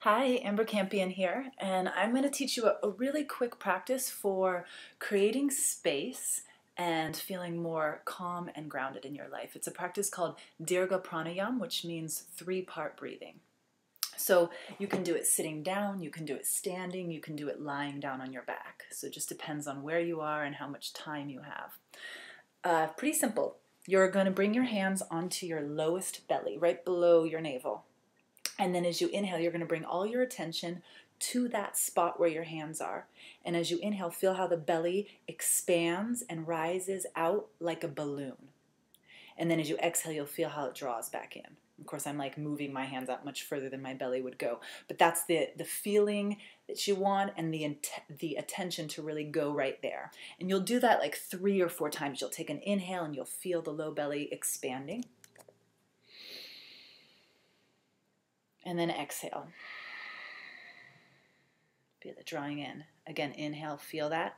Hi, Amber Campion here, and I'm going to teach you a really quick practice for creating space and feeling more calm and grounded in your life. It's a practice called Dirgha Pranayama, which means three-part breathing. So you can do it sitting down, you can do it standing, you can do it lying down on your back. So it just depends on where you are and how much time you have. Pretty simple. You're going to bring your hands onto your lowest belly, right below your navel. And then as you inhale, you're going to bring all your attention to that spot where your hands are. And as you inhale, feel how the belly expands and rises out like a balloon. And then as you exhale, you'll feel how it draws back in. Of course, I'm like moving my hands out much further than my belly would go. But that's the feeling that you want and the attention to really go right there. And you'll do that like 3 or 4 times. You'll take an inhale and you'll feel the low belly expanding. And then exhale. Feel it drawing in. Again, inhale, feel that.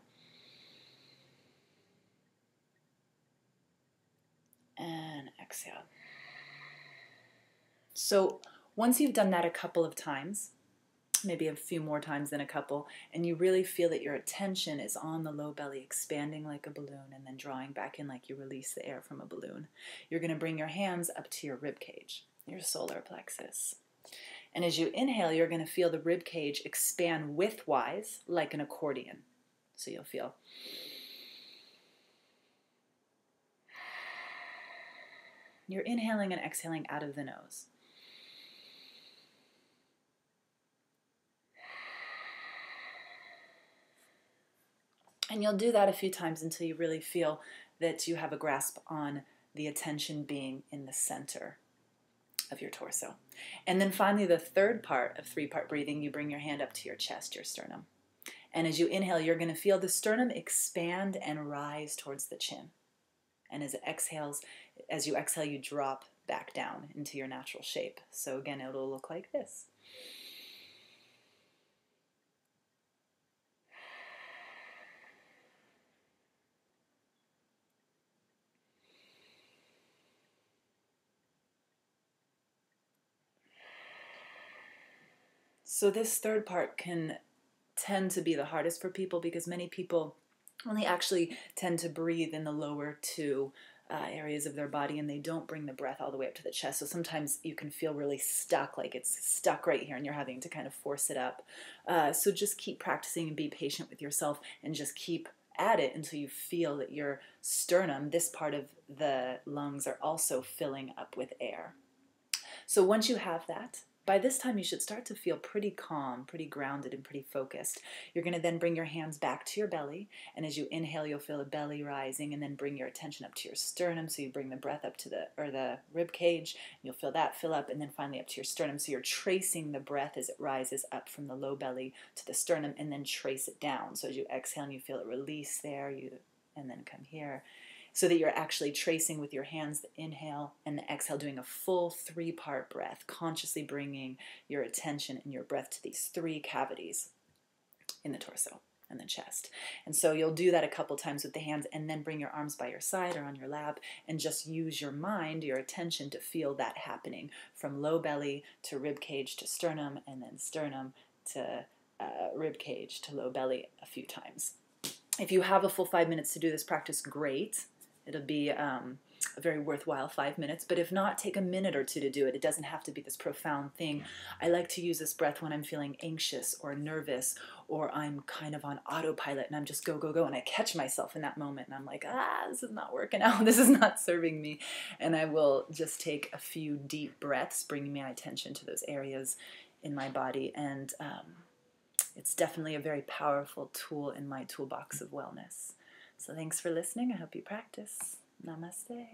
And exhale. So once you've done that a couple of times, maybe a few more times than a couple, and you really feel that your attention is on the low belly expanding like a balloon and then drawing back in like you release the air from a balloon, you're going to bring your hands up to your rib cage, your solar plexus. And as you inhale, you're going to feel the rib cage expand widthwise like an accordion. So you'll feel. You're inhaling and exhaling out of the nose. And you'll do that a few times until you really feel that you have a grasp on the attention being in the center of your torso. And then finally, the third part of 3-part breathing, you bring your hand up to your chest, your sternum. And as you inhale, you're going to feel the sternum expand and rise towards the chin. And as you exhale, you drop back down into your natural shape. So again, it'll look like this. So this third part can tend to be the hardest for people because many people only actually tend to breathe in the lower 2 areas of their body, and they don't bring the breath all the way up to the chest. So sometimes you can feel really stuck, like it's stuck right here and you're having to kind of force it up. So just keep practicing and be patient with yourself and just keep at it until you feel that your sternum, this part of the lungs, are also filling up with air. So once you have that, by this time you should start to feel pretty calm, pretty grounded, and pretty focused. You're going to then bring your hands back to your belly, and as you inhale, you'll feel the belly rising, and then bring your attention up to your sternum, so you bring the breath up to the rib cage, and you'll feel that fill up, and then finally up to your sternum, so you're tracing the breath as it rises up from the low belly to the sternum, and then trace it down. So as you exhale and you feel it release there, and then come here, so that you're actually tracing with your hands the inhale and the exhale, doing a full 3-part breath, consciously bringing your attention and your breath to these 3 cavities in the torso and the chest. And so you'll do that a couple times with the hands, and then bring your arms by your side or on your lap and just use your mind, your attention, to feel that happening from low belly to rib cage to sternum, and then sternum to rib cage to low belly a few times. If you have a full 5 minutes to do this practice, great. It'll be a very worthwhile 5 minutes, but if not, take a minute or 2 to do it. It doesn't have to be this profound thing. I like to use this breath when I'm feeling anxious or nervous, or I'm kind of on autopilot and I'm just go, go, go, and I catch myself in that moment and I'm like, this is not working out. This is not serving me. And I will just take a few deep breaths, bringing my attention to those areas in my body. And it's definitely a very powerful tool in my toolbox of wellness. So thanks for listening. I hope you practice. Namaste.